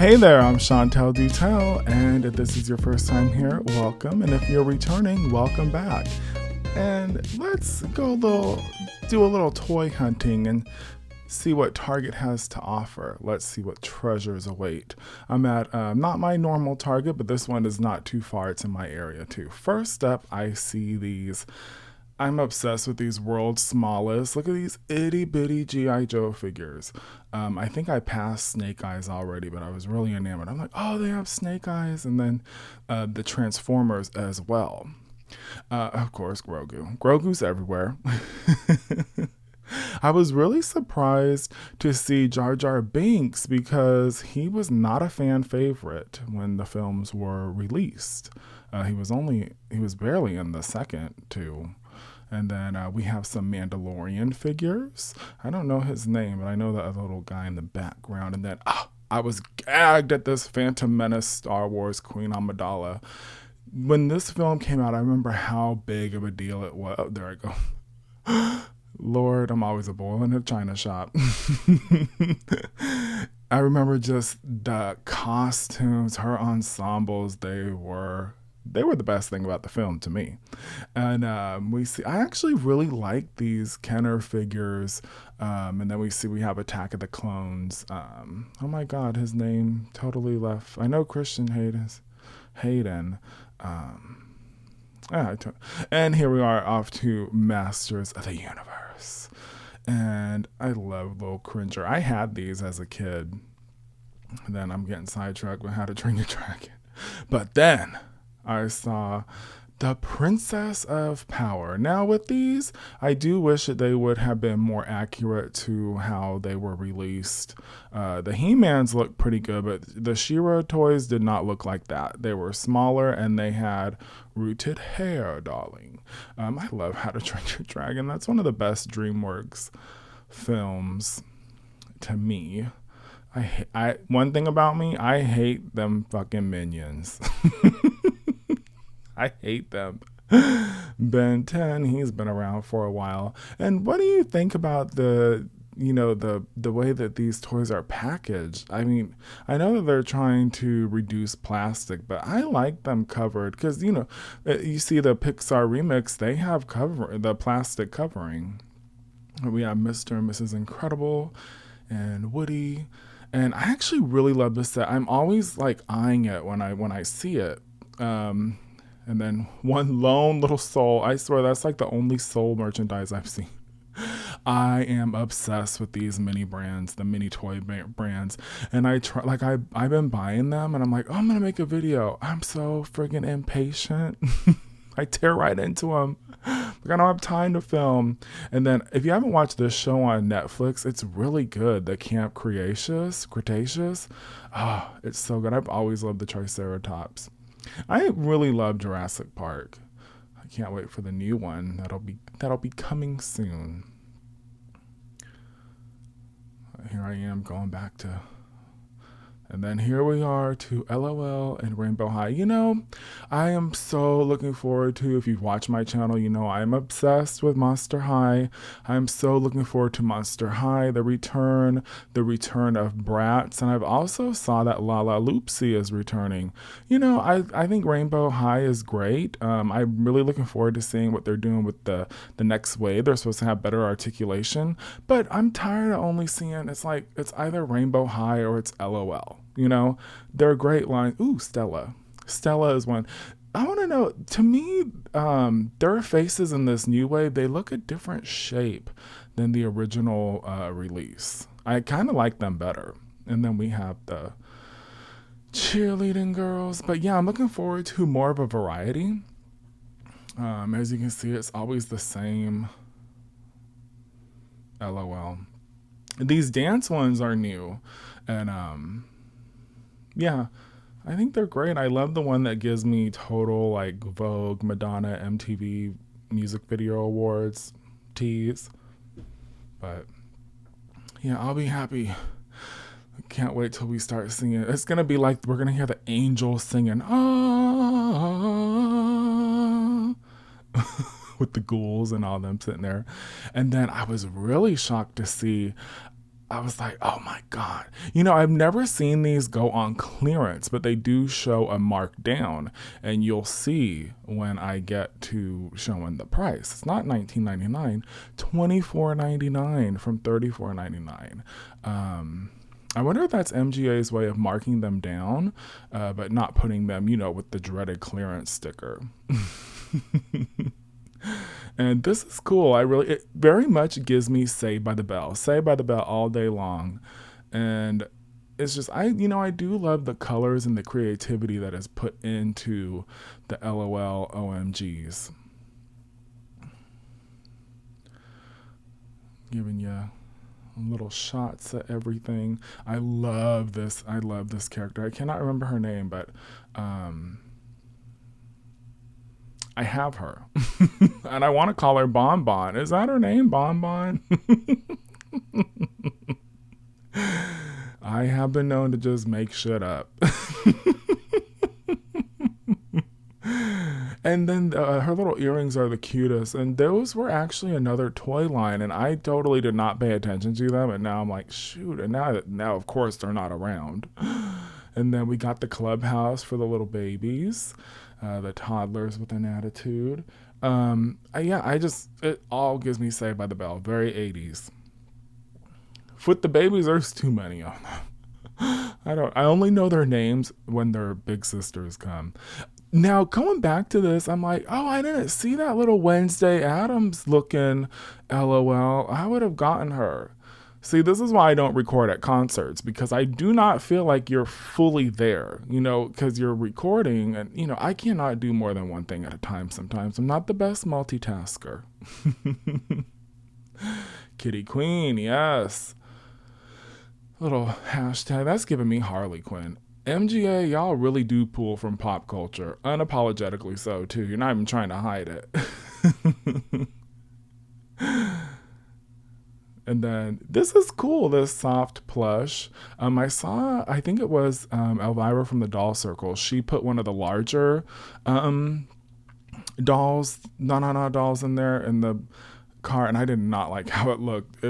Hey there, I'm Chantel Dutel, and if this is your first time here, welcome. And if you're returning, welcome back. And let's do a little toy hunting and see what Target has to offer. Let's see what treasures await. I'm at not my normal Target, but this one is not too far. It's in my area too. First up, I see these. I'm obsessed with these world's smallest. Look at these itty bitty G.I. Joe figures. I think I passed Snake Eyes already, but I was really enamored. I'm like, oh, they have Snake Eyes, and then the Transformers as well. Of course, Grogu. Grogu's everywhere. I was really surprised to see Jar Jar Binks because he was not a fan favorite when the films were released. He was barely in the second two. And then we have some Mandalorian figures. I don't know his name, but I know that little guy in the background. And then I was gagged at this Phantom Menace Star Wars Queen Amidala. When this film came out, I remember how big of a deal it was. Oh, there I go. Lord, I'm always a bull in a china shop. I remember just the costumes, her ensembles, they were the best thing about the film to me. And I actually really like these Kenner figures. And then we have Attack of the Clones. Oh my God, his name totally left. I know Christian Hayden. And here we are off to Masters of the Universe. And I love Little Cringer. I had these as a kid. And then I'm getting sidetracked with How to Train Your Dragon. But then I saw the Princess of Power. Now with these, I do wish that they would have been more accurate to how they were released. The He-Mans looked pretty good, but the She-Ra toys did not look like that. They were smaller and they had rooted hair, darling. I love How to Train Your Dragon. That's one of the best DreamWorks films to me. One thing about me, I hate them fucking minions. I hate them. Ben 10, he's been around for a while. And what do you think about the way that these toys are packaged? I mean, I know that they're trying to reduce plastic, but I like them covered because, you see the Pixar remix, they have the plastic covering. We have Mr. and Mrs. Incredible and Woody. And I actually really love this set. I'm always like eyeing it when I see it. And then one lone little soul. I swear that's like the only soul merchandise I've seen. I am obsessed with these mini brands, the mini toy brands. And I've been buying them and I'm like, oh, I'm going to make a video. I'm so friggin' impatient. I tear right into them. Like, I don't have time to film. And then if you haven't watched this show on Netflix, it's really good. The Camp Cretaceous. Oh, it's so good. I've always loved the Triceratops. I really love Jurassic Park. I can't wait for the new one. That'll be coming soon. Here I am going back to, and then here we are to LOL and Rainbow High. I am so looking forward to, if you've watched my channel, I'm obsessed with Monster High. I'm so looking forward to Monster High, the return of Bratz. And I've also saw that Lala Loopsy is returning. I think Rainbow High is great. I'm really looking forward to seeing what they're doing with the next wave. They're supposed to have better articulation, but I'm tired of only seeing, it's either Rainbow High or it's LOL. They're great lines. Ooh, Stella. Stella is one. I want to know, to me, their faces in this new wave, they look a different shape than the original release. I kind of like them better. And then we have the cheerleading girls. But yeah, I'm looking forward to more of a variety. As you can see, it's always the same. LOL. These dance ones are new. And yeah, I think they're great. I love the one that gives me total like Vogue, Madonna, MTV Music Video Awards tease. But yeah, I'll be happy. I can't wait till we start singing. It's going to be like we're going to hear the angels singing with the ghouls and all them sitting there. And then I was really shocked to see I was like, oh my God. You know, I've never seen these go on clearance, but they do show a markdown. And you'll see when I get to showing the price. It's not $19.99, $24.99 from $34.99. I wonder if that's MGA's way of marking them down, but not putting them, you know, with the dreaded clearance sticker. And this is cool. It very much gives me Saved by the Bell. Saved by the Bell all day long. And it's just, I do love the colors and the creativity that is put into the LOL OMGs. Giving you little shots at everything. I love this. I love this character. I cannot remember her name, but I have her. And I want to call her Bon Bon. Is that her name, Bon Bon? I have been known to just make shit up. And then her little earrings are the cutest. And those were actually another toy line. And I totally did not pay attention to them. And now I'm like, shoot. And now of course, they're not around. And then we got the clubhouse for the little babies, the toddlers with an attitude. It all gives me Saved by the Bell. Very 80s. Foot the Babies, there's too many of them. I only know their names when their big sisters come. Now, going back to this, I'm like, oh, I didn't see that little Wednesday Addams looking LOL. I would have gotten her. See, this is why I don't record at concerts, because I do not feel like you're fully there, because you're recording and, I cannot do more than one thing at a time sometimes. I'm not the best multitasker. Kitty Queen, yes. Little hashtag, that's giving me Harley Quinn. MGA, y'all really do pull from pop culture. Unapologetically so, too. You're not even trying to hide it. And then, this is cool, this soft plush. I think it was Elvira from the Doll Circle. She put one of the larger dolls, dolls in there in the car, and I did not like how it looked.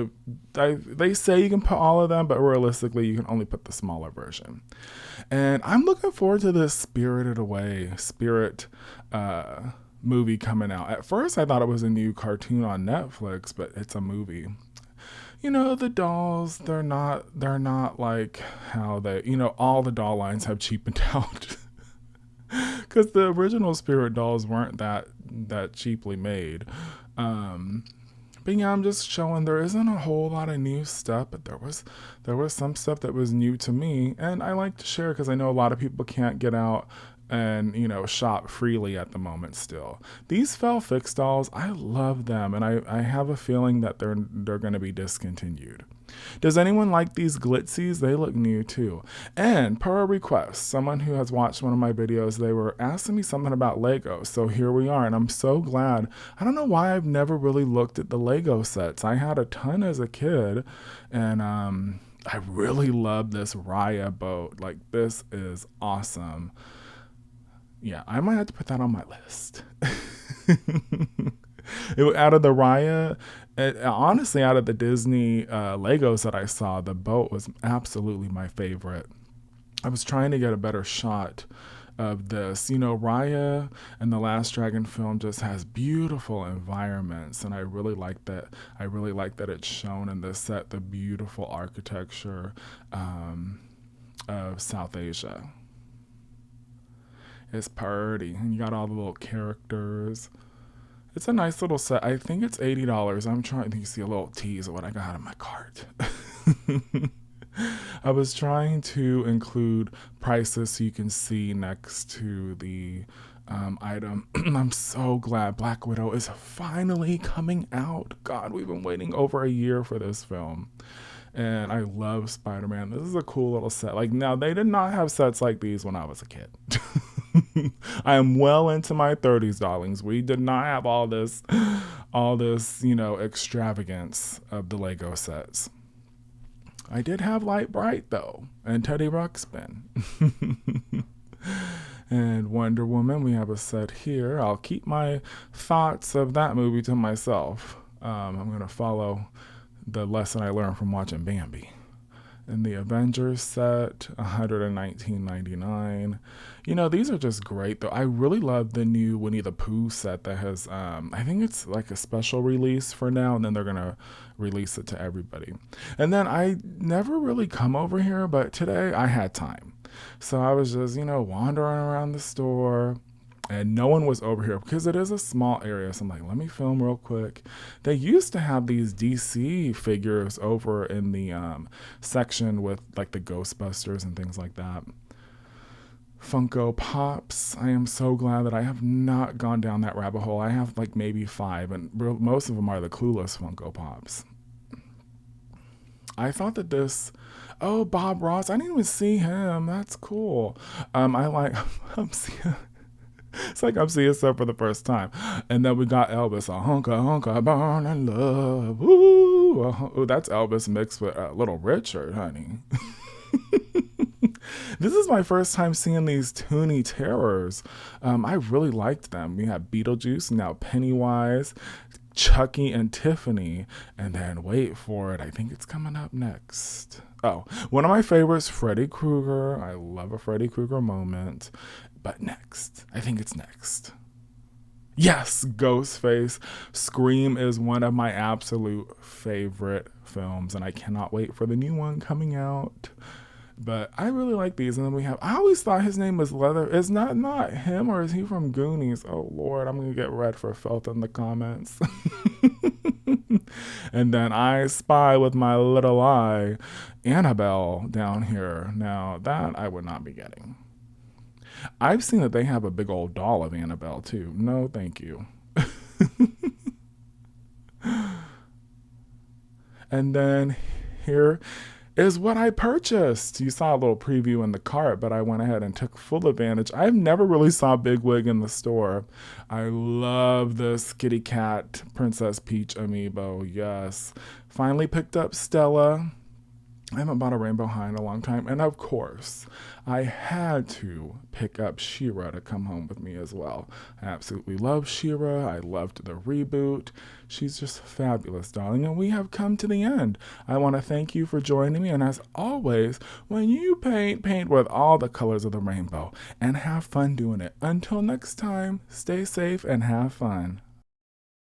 They say you can put all of them, but realistically, you can only put the smaller version. And I'm looking forward to this Spirited Away movie coming out. At first, I thought it was a new cartoon on Netflix, but it's a movie. The dolls, they're not like how all the doll lines have cheapened out. Because the original Spirit dolls weren't that cheaply made. But yeah, I'm just showing there isn't a whole lot of new stuff, but there was some stuff that was new to me, and I like to share because I know a lot of people can't get out and shop freely at the moment still. These Fell Fix dolls, I love them, and I have a feeling that they're going to be discontinued. Does anyone like these glitzies? They look new too. And per a request, someone who has watched one of my videos, they were asking me something about Lego. So here we are, and I'm so glad. I don't know why I've never really looked at the Lego sets. I had a ton as a kid, and I really love this Raya boat. Like, this is awesome. Yeah, I might have to put that on my list. Out of the Raya, honestly, out of the Disney Legos that I saw, the boat was absolutely my favorite. I was trying to get a better shot of this. Raya and the Last Dragon film just has beautiful environments, and I really like that. I really like that it's shown in this set, the beautiful architecture of South Asia. It's pretty, and you got all the little characters. It's a nice little set. I think it's $80. I'm trying to see a little tease of what I got in my cart. I was trying to include prices so you can see next to the item. I'm so glad Black Widow is finally coming out. God, we've been waiting over a year for this film. And I love Spider-Man. This is a cool little set. Like, now, they did not have sets like these when I was a kid. I am well into my 30s, darlings. We did not have all this, extravagance of the Lego sets. I did have Light Bright, though, and Teddy Ruxpin. And Wonder Woman, we have a set here. I'll keep my thoughts of that movie to myself. I'm going to follow the lesson I learned from watching Bambi. And the Avengers set, 119.99. You know, these are just great though. I really love the new Winnie the Pooh set that has I think it's like a special release for now, and then they're gonna release it to everybody. And then I never really come over here, but today I had time. So I was just, wandering around the store, and no one was over here because it is a small area. So I'm like, let me film real quick. They used to have these DC figures over in the section with like the Ghostbusters and things like that. Funko Pops. I am so glad that I have not gone down that rabbit hole. I have like maybe 5, and most of them are the Clueless Funko Pops. I thought that this. Oh, Bob Ross. I didn't even see him. That's cool. I like. I'm seeing. It's like I'm seeing stuff for the first time. And then we got Elvis, a honka honka born in love. Ooh, that's Elvis mixed with Little Richard, honey. This is my first time seeing these Toonie Terrors. I really liked them. We have Beetlejuice, now Pennywise, Chucky, and Tiffany. And then, wait for it, I think it's coming up next. Oh, one of my favorites, Freddy Krueger. I love a Freddy Krueger moment. But next, I think it's next. Yes, Ghostface. Scream is one of my absolute favorite films, and I cannot wait for the new one coming out. But I really like these. And then we have, I always thought his name was Leather. Is not him, or is he from Goonies? Oh, Lord, I'm going to get red for filth in the comments. And then I spy with my little eye Annabelle down here. Now, that I would not be getting. I've seen that they have a big old doll of Annabelle, too. No, thank you. And then here is what I purchased. You saw a little preview in the cart, but I went ahead and took full advantage. I've never really saw Bigwig in the store. I love this kitty cat Princess Peach amiibo. Yes. Finally picked up Stella. I haven't bought a Rainbow High in a long time. And of course, I had to pick up She-Ra to come home with me as well. I absolutely love She-Ra. I loved the reboot. She's just fabulous, darling. And we have come to the end. I want to thank you for joining me. And as always, when you paint with all the colors of the rainbow and have fun doing it. Until next time, stay safe and have fun.